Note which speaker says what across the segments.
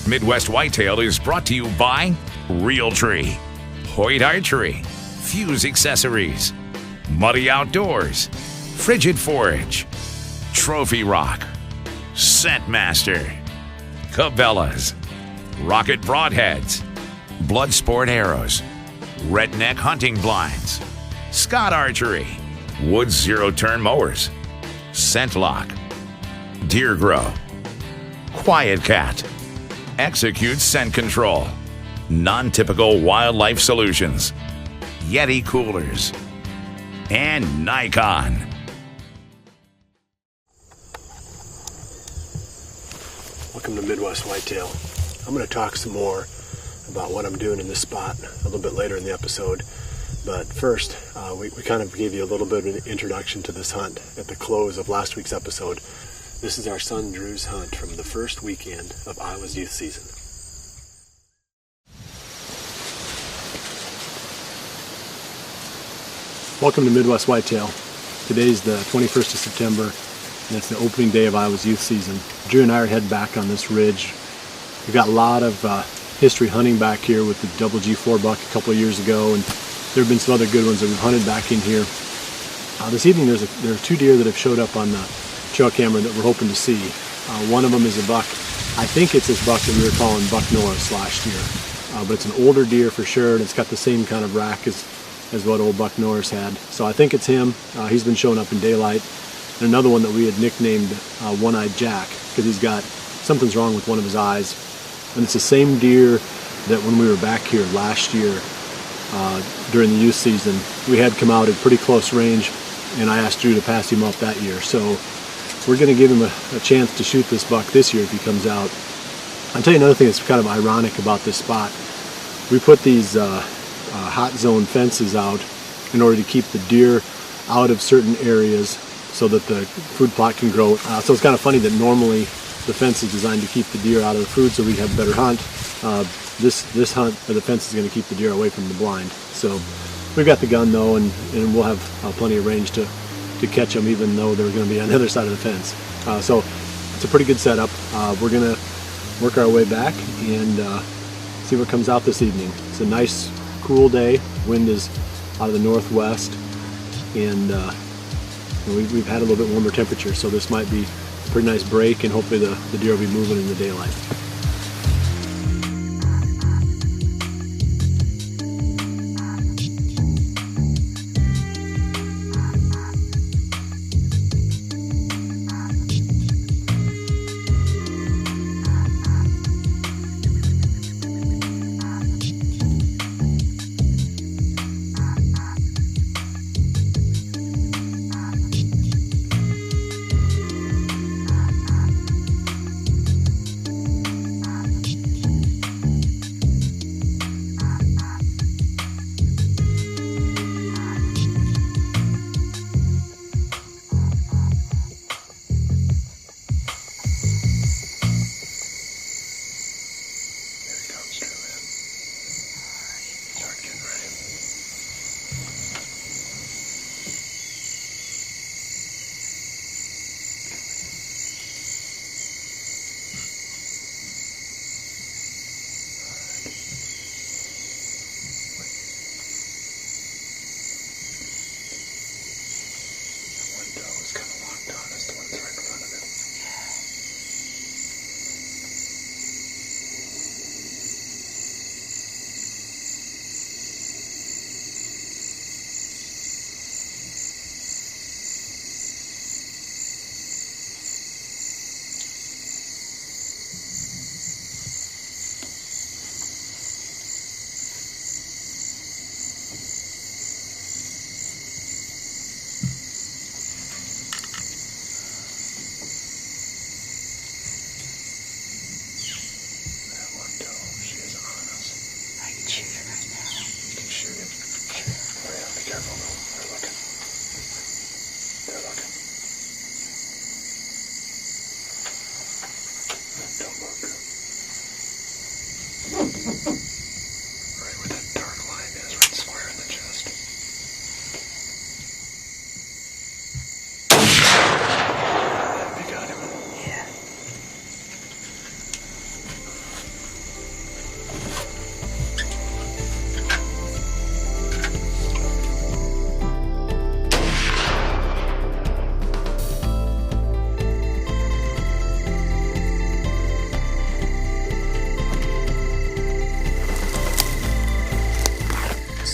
Speaker 1: Midwest Whitetail is brought to you by Realtree, Hoyt Archery, Fuse Accessories, Muddy Outdoors, Frigid Forage, Trophy Rock, Scentmaster, Cabela's, Rocket Broadheads, Bloodsport Arrows, Redneck Hunting Blinds, Scott Archery, Woods Zero Turn Mowers, Scentlock, Deer Grow, Quiet Cat, Execute Scent Control, Non-Typical Wildlife Solutions, Yeti Coolers, and Nikon.
Speaker 2: Welcome to Midwest Whitetail. I'm going to talk some more about what I'm doing in this spot a little bit later in the episode. But first, we kind of gave you a little bit of an introduction to this hunt at the close of last week's episode. This is our son Drew's hunt from the first weekend of Iowa's youth season. Welcome to Midwest Whitetail. Today's the 21st of September, and it's the opening day of Iowa's youth season. Drew and I are heading back on this ridge. We've got a lot of history hunting back here with the double G4 buck a couple of years ago, and there have been some other good ones that we've hunted back in here. This evening there are two deer that have showed up on the trail camera that we're hoping to see. One of them is a buck. I think it's this buck that we were calling Buck Norris last year, but it's an older deer for sure, and it's got the same kind of rack as what old Buck Norris had. So I think it's him. He's been showing up in daylight. And another one that we had nicknamed One-Eyed Jack, because something's wrong with one of his eyes. And it's the same deer that when we were back here last year during the youth season, we had come out at pretty close range, and I asked Drew to pass him up that year. So we're going to give him a chance to shoot this buck this year if he comes out. I'll tell you another thing that's kind of ironic about this spot. We put these hot zone fences out in order to keep the deer out of certain areas so that the food plot can grow. So it's kind of funny that normally the fence is designed to keep the deer out of the food so we have a better hunt. This hunt, the fence is going to keep the deer away from the blind. So we've got the gun though, and we'll have plenty of range to catch them, even though they're going to be on the other side of the fence. So it's a pretty good setup. We're going to work our way back and see what comes out this evening. It's a nice, cool day. Wind is out of the northwest, and we've had a little bit warmer temperature, so this might be a pretty nice break, and hopefully the deer will be moving in the daylight.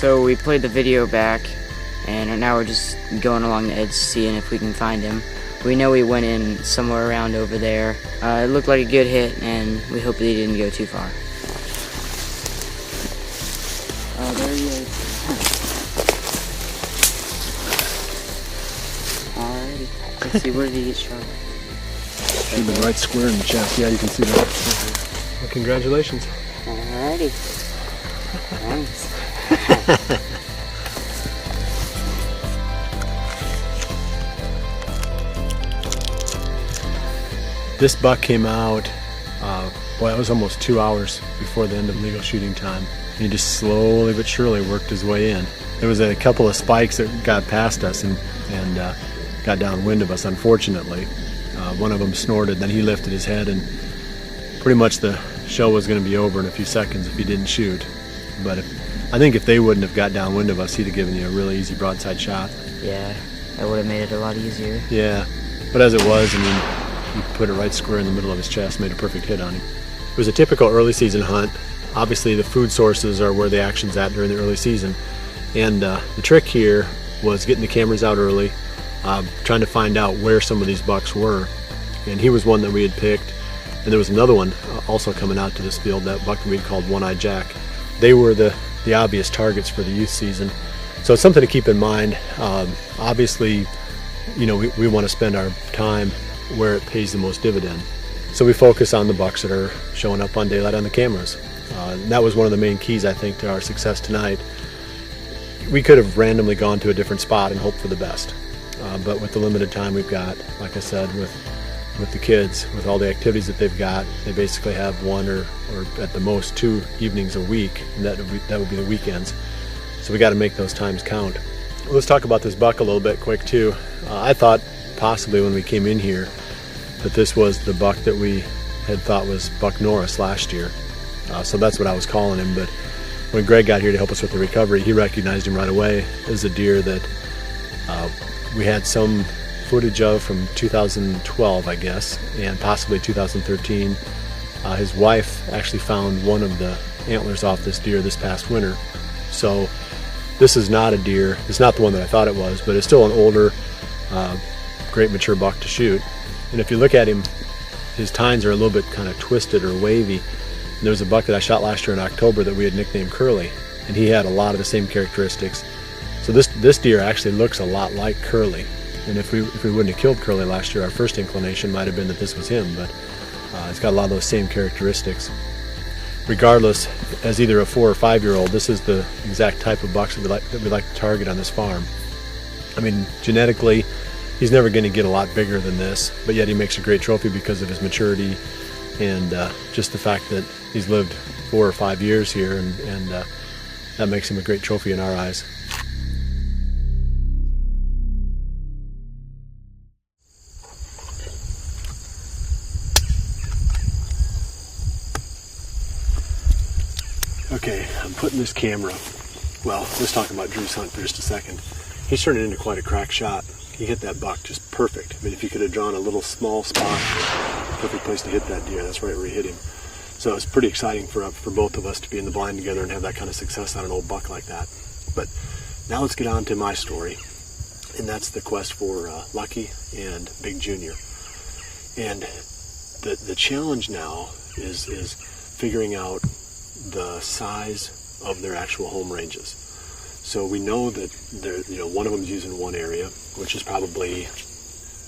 Speaker 3: So we played the video back, and now we're just going along the edge seeing if we can find him. We know he went in somewhere around over there. It looked like a good hit, and we hope that he didn't go too far. Oh, there he is. Alrighty. Let's see, where did he get shot at?
Speaker 2: Should have been right square in the chest. Yeah, you can see that. Well, congratulations.
Speaker 3: Alrighty. Thanks.
Speaker 2: This buck came out, it was almost 2 hours before the end of legal shooting time. He just slowly but surely worked his way in. There was a couple of spikes that got past us and got downwind of us, unfortunately. One of them snorted, then he lifted his head, and pretty much the show was going to be over in a few seconds if he didn't shoot. But I think if they wouldn't have got downwind of us, he'd have given you a really easy broadside shot.
Speaker 3: Yeah, that would have made it a lot easier.
Speaker 2: Yeah, but as it was, I mean, he put it right square in the middle of his chest, made a perfect hit on him. It was a typical early season hunt. Obviously, the food sources are where the action's at during the early season. And the trick here was getting the cameras out early, trying to find out where some of these bucks were. And he was one that we had picked. And there was another one also coming out to this field, that buck we called One-Eyed Jack. They were the obvious targets for the youth season. So it's something to keep in mind. Obviously, you know, we want to spend our time where it pays the most dividend. So we focus on the bucks that are showing up on daylight on the cameras. And that was one of the main keys, I think, to our success tonight. We could have randomly gone to a different spot and hoped for the best. But with the limited time we've got, like I said, with the kids, with all the activities that they've got, they basically have one or at the most 2 evenings a week, and that would be the weekends. So we got to make those times count. Let's talk about this buck a little bit quick too. I thought possibly when we came in here that this was the buck that we had thought was Buck Norris last year. So that's what I was calling him. But when Greg got here to help us with the recovery, he recognized him right away as a deer that we had some footage of from 2012, I guess, and possibly 2013. His wife actually found one of the antlers off this deer this past winter. So this is not a deer. It's not the one that I thought it was, but it's still an older, great mature buck to shoot. And if you look at him, his tines are a little bit kind of twisted or wavy. And there was a buck that I shot last year in October that we had nicknamed Curly, and he had a lot of the same characteristics. So this deer actually looks a lot like Curly. And if we wouldn't have killed Curly last year, our first inclination might have been that this was him, but it's got a lot of those same characteristics. Regardless, as either a 4 or 5 year old, this is the exact type of bucks that we like to target on this farm. I mean, genetically, he's never going to get a lot bigger than this, but yet he makes a great trophy because of his maturity and just the fact that he's lived 4 or 5 years here, and that makes him a great trophy in our eyes. Okay, I'm putting this camera, well, let's talk about Drew's hunt for just a second. He's turning into quite a crack shot. He hit that buck just perfect. I mean, if you could have drawn a little small spot, perfect place to hit that deer, that's right where he hit him. So it's pretty exciting for both of us to be in the blind together and have that kind of success on an old buck like that. But now let's get on to my story, and that's the quest for Lucky and Big Junior. And the challenge now is figuring out the size of their actual home ranges. So we know that one of them is using one area, which is probably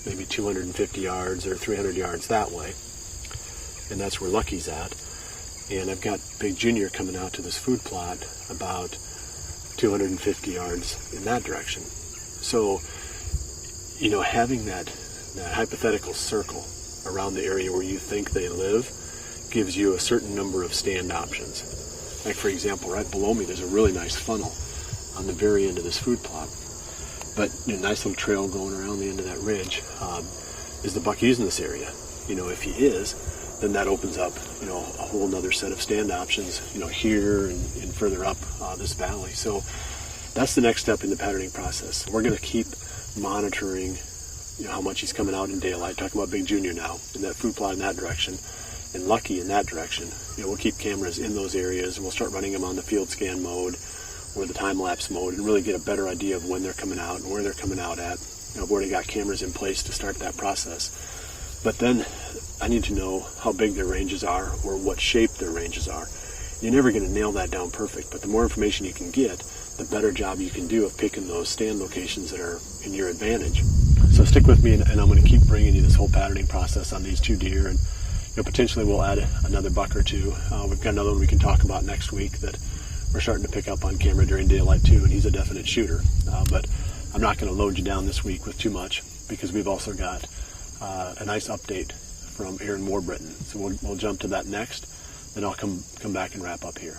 Speaker 2: maybe 250 yards or 300 yards that way, and that's where Lucky's at. And I've got Big Junior coming out to this food plot about 250 yards in that direction. So, having that hypothetical circle around the area where you think they live gives you a certain number of stand options. Like, for example, right below me there's a really nice funnel on the very end of this food plot, but a nice little trail going around the end of that ridge. Is the buck using this area? If he is, then that opens up a whole nother set of stand options here and further up this valley. So that's the next step in the patterning process. We're going to keep monitoring how much he's coming out in daylight, talking about Big Junior now, in that food plot in that direction, and Lucky in that direction. We'll keep cameras in those areas, and we'll start running them on the field scan mode. or the time-lapse mode and really get a better idea of when they're coming out and where they're coming out at. I've already got cameras in place to start that process. But then I need to know how big their ranges are or what shape their ranges are. You're never going to nail that down perfect, but the more information you can get, the better job you can do of picking those stand locations that are in your advantage. So stick with me, and I'm going to keep bringing you this whole patterning process on these 2 deer, and potentially we'll add another buck or two. We've got another one we can talk about next week that we're starting to pick up on camera during daylight too, and he's a definite shooter. But I'm not going to load you down this week with too much, because we've also got a nice update from Aaron Warbritton. So we'll jump to that next, then I'll come back and wrap up here.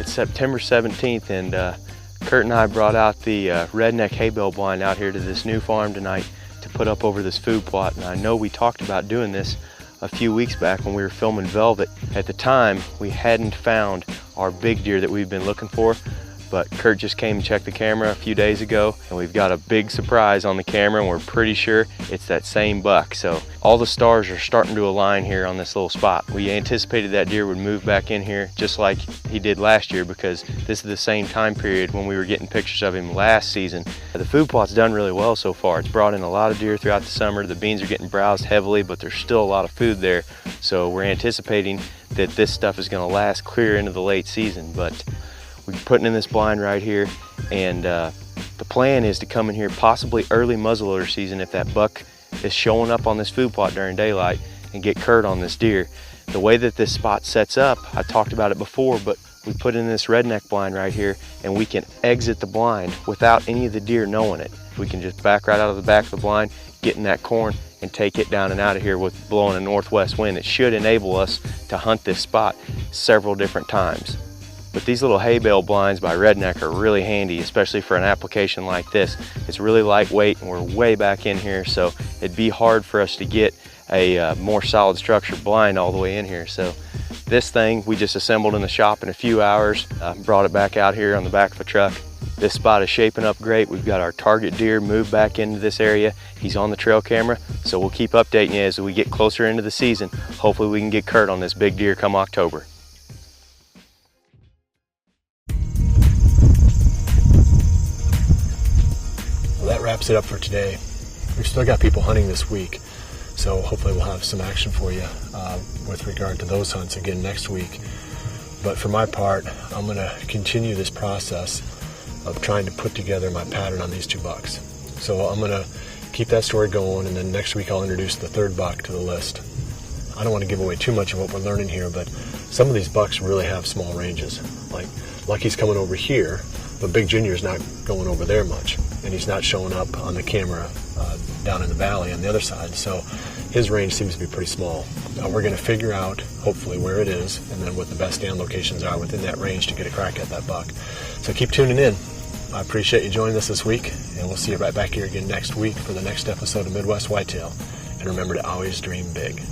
Speaker 4: September 17th, and Kurt and I brought out the redneck hay bale blind out here to this new farm tonight to put up over this food plot. And I know we talked about doing this a few weeks back when we were filming Velvet. At the time, we hadn't found our big deer that we've been looking for, but Kurt just came and checked the camera a few days ago, and we've got a big surprise on the camera, and we're pretty sure it's that same buck. So all the stars are starting to align here on this little spot. We anticipated that deer would move back in here just like he did last year, because this is the same time period when we were getting pictures of him last season. The food plot's done really well so far. It's brought in a lot of deer throughout the summer. The beans are getting browsed heavily, but there's still a lot of food there. So we're anticipating that this stuff is gonna last clear into the late season. But we're putting in this blind right here, and the plan is to come in here possibly early muzzleloader season if that buck is showing up on this food plot during daylight, and get Kurt on this deer. The way that this spot sets up, I talked about it before, but we put in this redneck blind right here, and we can exit the blind without any of the deer knowing it. We can just back right out of the back of the blind, get in that corn, and take it down and out of here with blowing a northwest wind. It should enable us to hunt this spot several different times. But these little hay bale blinds by Redneck are really handy, especially for an application like this. It's really lightweight, and we're way back in here, so it'd be hard for us to get a more solid structure blind all the way in here. So this thing we just assembled in the shop in a few hours, brought it back out here on the back of a truck. This spot is shaping up great. We've got our target deer moved back into this area. He's on the trail camera, so we'll keep updating you as we get closer into the season. Hopefully we can get Kurt on this big deer come October.
Speaker 2: Well, that wraps it up for today. We've still got people hunting this week, so hopefully we'll have some action for you with regard to those hunts again next week. But for my part, I'm going to continue this process of trying to put together my pattern on these 2 bucks. So I'm going to keep that story going, and then next week I'll introduce the 3rd buck to the list. I don't want to give away too much of what we're learning here, but some of these bucks really have small ranges. Like Lucky's coming over here, but Big Junior's not going over there much, and he's not showing up on the camera down in the valley on the other side, so his range seems to be pretty small. We're going to figure out, hopefully, where it is, and then what the best stand locations are within that range to get a crack at that buck. So keep tuning in. I appreciate you joining us this week, and we'll see you right back here again next week for the next episode of Midwest Whitetail. And remember to always dream big.